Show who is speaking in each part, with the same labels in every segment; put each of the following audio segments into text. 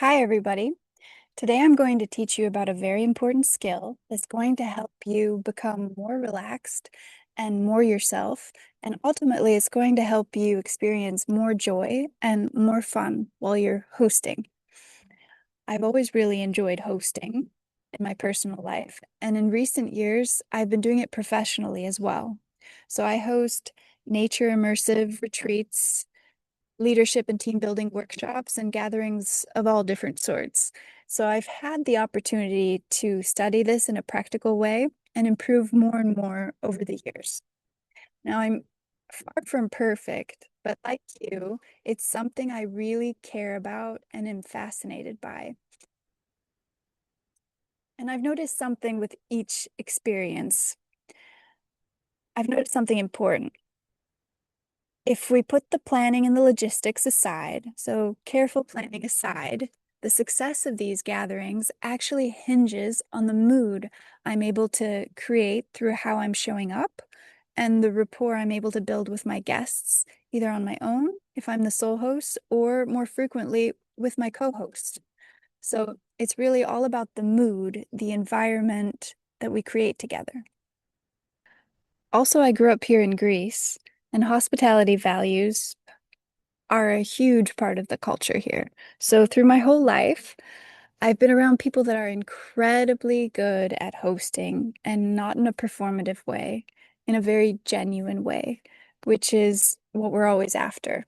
Speaker 1: Hi, everybody. Today I'm going to teach you about a very important skill that's going to help you become more relaxed and more yourself. And ultimately, it's going to help you experience more joy and more fun while you're hosting. I've always really enjoyed hosting in my personal life. And in recent years, I've been doing it professionally as well. So I host nature immersive retreats, leadership and team building workshops and gatherings of all different sorts. So I've had the opportunity to study this in a practical way and improve more and more over the years. Now I'm far from perfect, but like you, it's something I really care about and am fascinated by. And I've noticed something with each experience. I've noticed something important. If we put the planning and the logistics aside, so careful planning aside, the success of these gatherings actually hinges on the mood I'm able to create through how I'm showing up and the rapport I'm able to build with my guests, either on my own, if I'm the sole host, or more frequently with my co-host. So it's really all about the mood, the environment that we create together. Also, I grew up here in Greece, and hospitality values are a huge part of the culture here. So through my whole life, I've been around people that are incredibly good at hosting and not in a performative way, in a very genuine way, which is what we're always after.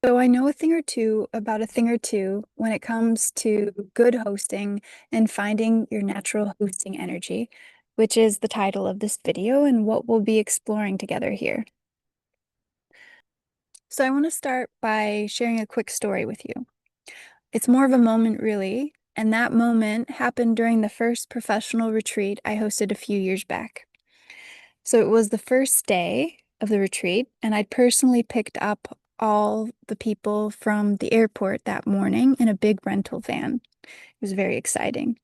Speaker 1: So I know a thing or two about a thing or two when it comes to good hosting and finding your natural hosting energy, which is the title of this video and what we'll be exploring together here. So I want to start by sharing a quick story with you. It's more of a moment, really, and that moment happened during the first professional retreat I hosted a few years back. So it was the first day of the retreat, and I'd personally picked up all the people from the airport that morning in a big rental van. It was very exciting.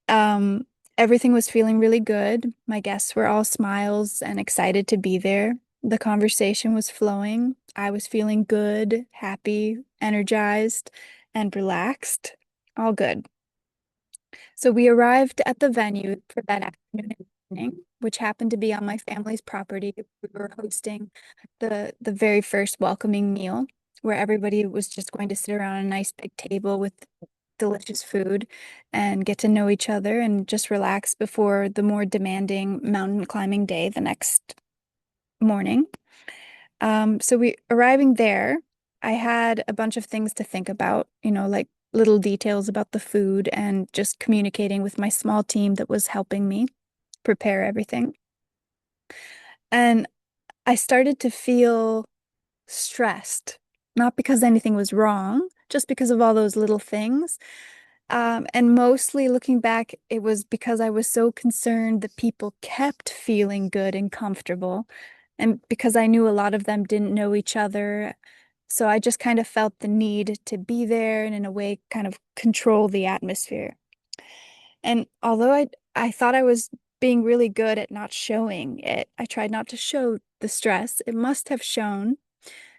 Speaker 1: Um, Everything was feeling really good. My guests were all smiles and excited to be there. The conversation was flowing. I was feeling good, happy, energized, and relaxed. All good. So we arrived at the venue for that afternoon and evening, which happened to be on my family's property. We were hosting the very first welcoming meal where everybody was just going to sit around a nice big table with delicious food and get to know each other and just relax before the more demanding mountain climbing day the next morning. So we arriving there, I had a bunch of things to think about, like little details about the food and just communicating with my small team that was helping me prepare everything. And I started to feel stressed, not because anything was wrong, just because of all those little things. And mostly looking back, it was because I was so concerned that people kept feeling good and comfortable. And because I knew a lot of them didn't know each other. So I just kind of felt the need to be there and in a way kind of control the atmosphere. And although I thought I was being really good at not showing it, I tried not to show the stress. It must have shown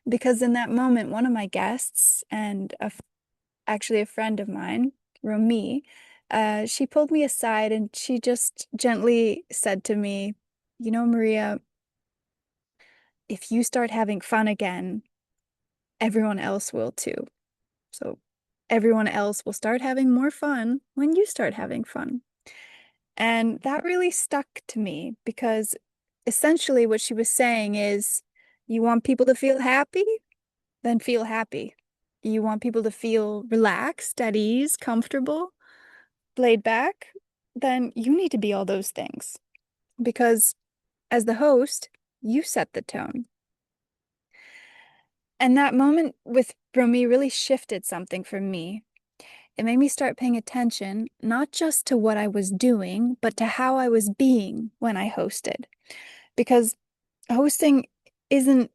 Speaker 1: because in that moment, one of my guests and actually a friend of mine, Romy, she pulled me aside and she just gently said to me, Maria, if you start having fun again, everyone else will too. So everyone else will start having more fun when you start having fun. And that really stuck to me because essentially what she was saying is you want people to feel happy, then feel happy. You want people to feel relaxed, at ease, comfortable, laid back, then you need to be all those things because as the host, you set the tone. And that moment with Romy really shifted something for me. It made me start paying attention, not just to what I was doing, but to how I was being when I hosted. Because hosting isn't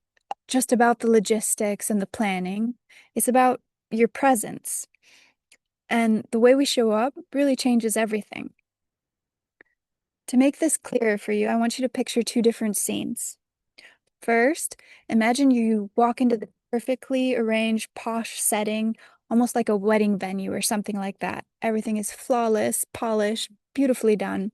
Speaker 1: just about the logistics and the planning, it's about your presence. And the way we show up really changes everything. To make this clearer for you, I want you to picture two different scenes. First, imagine you walk into the perfectly arranged, posh setting almost like a wedding venue or something like that. Everything is flawless, polished, beautifully done.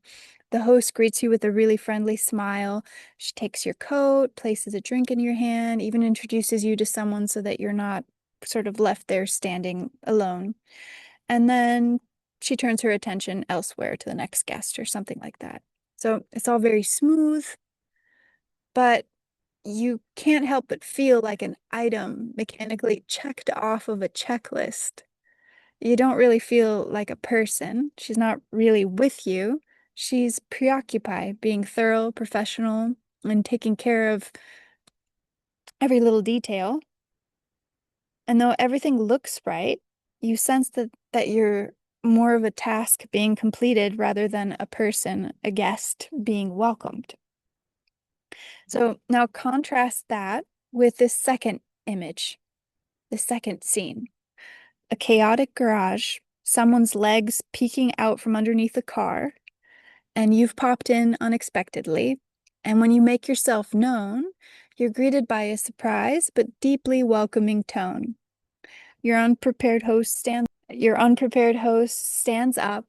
Speaker 1: The host greets you with a really friendly smile. She takes your coat, places a drink in your hand, even introduces you to someone so that you're not sort of left there standing alone. And then she turns her attention elsewhere to the next guest or something like that. So it's all very smooth, but you can't help but feel like an item mechanically checked off of a checklist. You don't really feel like a person. She's not really with you. She's preoccupied, being thorough, professional, and taking care of every little detail. And though everything looks right, you sense that you're more of a task being completed rather than a person, a guest being welcomed. So now contrast that with this second image, the second scene. A chaotic garage, someone's legs peeking out from underneath the car, and you've popped in unexpectedly. And when you make yourself known, you're greeted by a surprise but deeply welcoming tone. Your unprepared host stands up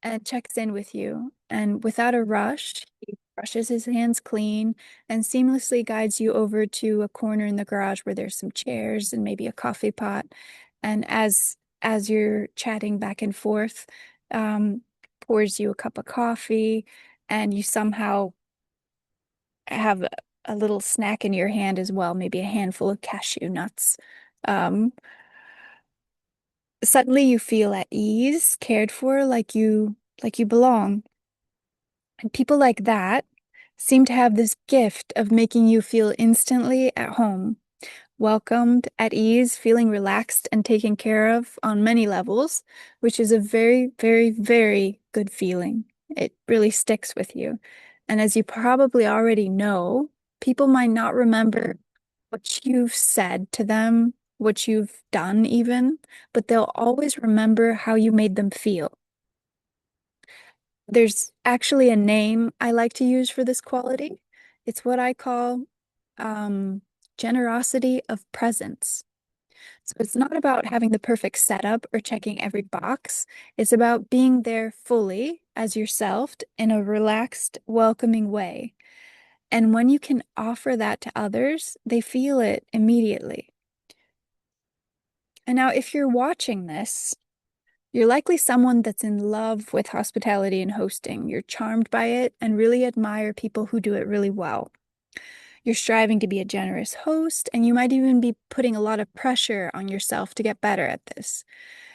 Speaker 1: and checks in with you. And without a rush, he brushes his hands clean and seamlessly guides you over to a corner in the garage where there's some chairs and maybe a coffee pot. And as you're chatting back and forth, um, pours you a cup of coffee, and you somehow have a little snack in your hand as well, maybe a handful of cashew nuts. Um, Suddenly you feel at ease, cared for, like you belong. And people like that seem to have this gift of making you feel instantly at home, welcomed, at ease, feeling relaxed and taken care of on many levels, which is a very, very, very good feeling. It really sticks with you. And as you probably already know, people might not remember what you've said to them, what you've done even, but they'll always remember how you made them feel. There's actually a name I like to use for this quality. It's what I call um, generosity of presence. So it's not about having the perfect setup or checking every box. It's about being there fully as yourself in a relaxed, welcoming way. And when you can offer that to others, they feel it immediately. And now, if you're watching this, you're likely someone that's in love with hospitality and hosting. You're charmed by it and really admire people who do it really well. You're striving to be a generous host, and you might even be putting a lot of pressure on yourself to get better at this.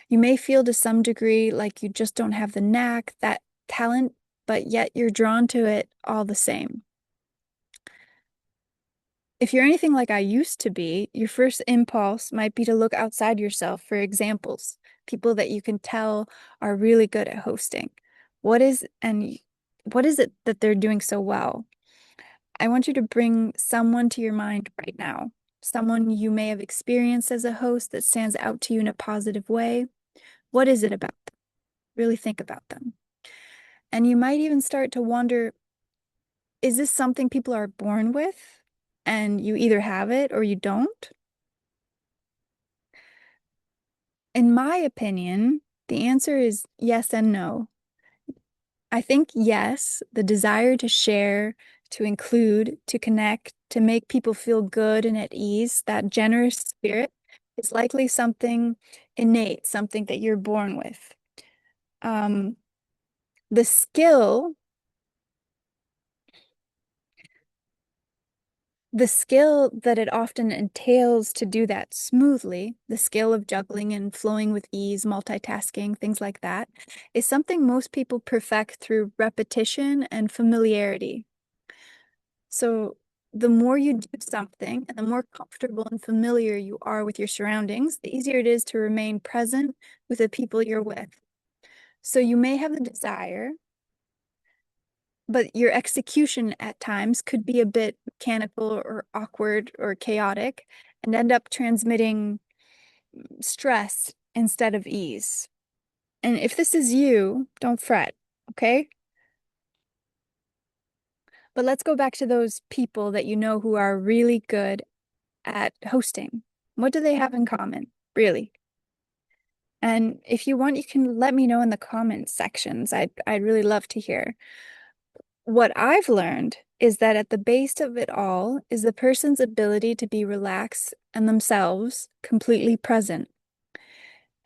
Speaker 1: You may feel to some degree like you just don't have the knack, that talent, but yet you're drawn to it all the same. If you're anything like I used to be, your first impulse might be to look outside yourself for examples, people that you can tell are really good at hosting. What is and what is it that they're doing so well? I want you to bring someone to your mind right now, someone you may have experienced as a host that stands out to you in a positive way. What is it about them? Really think about them. And you might even start to wonder, is this something people are born with? And you either have it or you don't? In my opinion, the answer is yes and no. I think yes, the desire to share, to include, to connect, to make people feel good and at ease, that generous spirit is likely something innate, something that you're born with. Um, the skill the skill that it often entails to do that smoothly, the skill of juggling and flowing with ease, multitasking, things like that, is something most people perfect through repetition and familiarity. So the more you do something and the more comfortable and familiar you are with your surroundings, the easier it is to remain present with the people you're with. So you may have the desire, but your execution at times could be a bit mechanical or awkward or chaotic and end up transmitting stress instead of ease. And if this is you, don't fret, okay? But let's go back to those people that you know who are really good at hosting. What do they have in common, really? And if you want, you can let me know in the comments sections. I'd really love to hear. What I've learned is that at the base of it all is the person's ability to be relaxed and themselves completely present.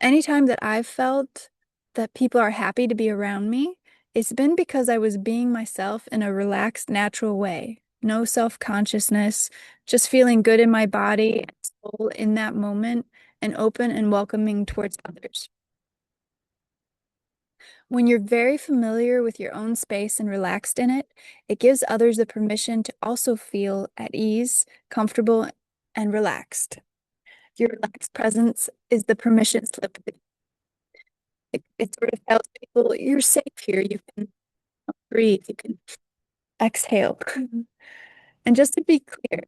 Speaker 1: Anytime that I've felt that people are happy to be around me, it's been because I was being myself in a relaxed, natural way. No self-consciousness, just feeling good in my body and soul in that moment and open and welcoming towards others. When you're very familiar with your own space and relaxed in it, it gives others the permission to also feel at ease, comfortable, and relaxed. Your relaxed presence is the permission slip. It sort of tells people you're safe here. You can breathe, you can exhale. And just to be clear,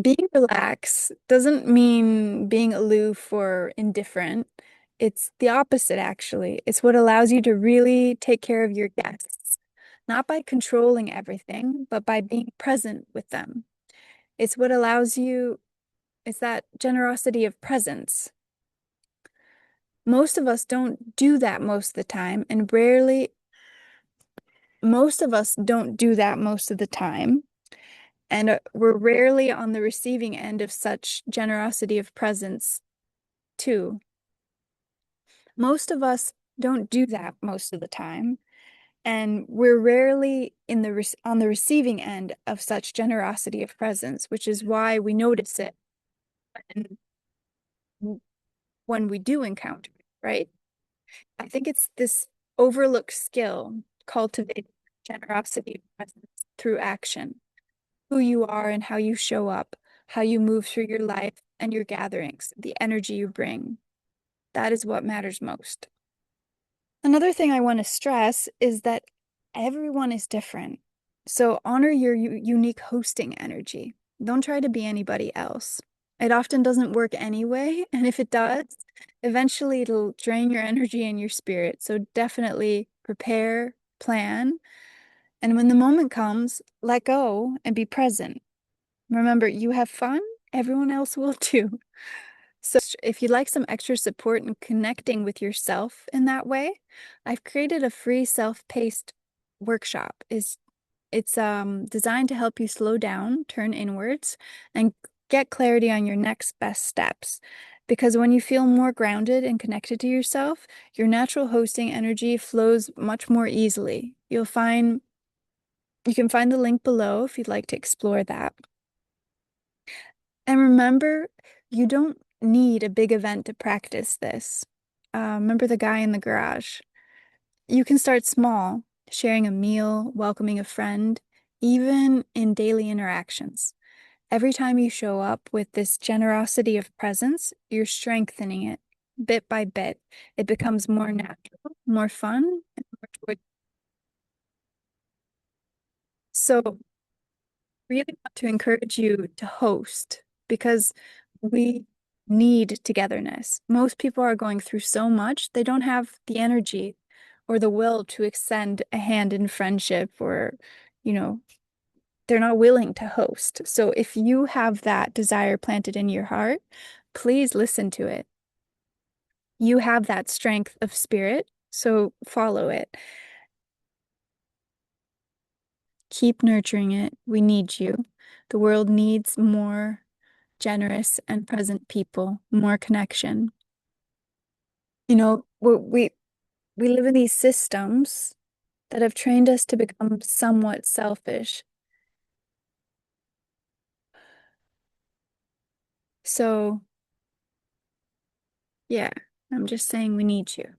Speaker 1: being relaxed doesn't mean being aloof or indifferent. It's the opposite, actually. It's what allows you to really take care of your guests, not by controlling everything, but by being present with them. It's what allows you, it's that generosity of presence. Most of us don't do that most of the time, and most of us don't do that most of the time. And we're rarely on the receiving end of such generosity of presence, too. Most of us don't do that most of the time, and we're rarely on the receiving end of such generosity of presence, which is why we notice it when, when we do encounter it, right? I think it's this overlooked skill, cultivating generosity of presence through action, who you are and how you show up, how you move through your life and your gatherings, the energy you bring. That is what matters most. Another thing I want to stress is that everyone is different. So honor your unique hosting energy. Don't try to be anybody else. It often doesn't work anyway, and if it does, eventually it'll drain your energy and your spirit. So definitely prepare, plan, and when the moment comes, let go and be present. Remember, you have fun, everyone else will too. So if you'd like some extra support in connecting with yourself in that way, I've created a free self-paced workshop. It's designed to help you slow down, turn inwards, and get clarity on your next best steps. Because when you feel more grounded and connected to yourself, your natural hosting energy flows much more easily. You can find the link below if you'd like to explore that. And remember, you don't need a big event to practice this. Remember the guy in the garage. You can start small, sharing a meal, welcoming a friend, even in daily interactions. Every time you show up with this generosity of presence, you're strengthening it bit by bit. It becomes more natural, more fun, and more joy. So really want to encourage you to host because we need togetherness. Most people are going through so much, they don't have the energy or the will to extend a hand in friendship or, you know, they're not willing to host. So if you have that desire planted in your heart, please listen to it. You have that strength of spirit, so follow it. Keep nurturing it. We need you. The world needs more generous and present people, more connection. You know, we live in these systems that have trained us to become somewhat selfish. So, yeah, I'm just saying we need you.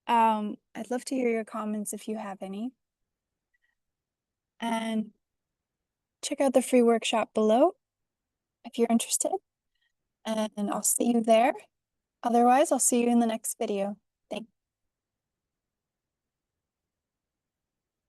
Speaker 1: I'd love to hear your comments if you have any. And check out the free workshop below if you're interested. And I'll see you there. Otherwise, I'll see you in the next video.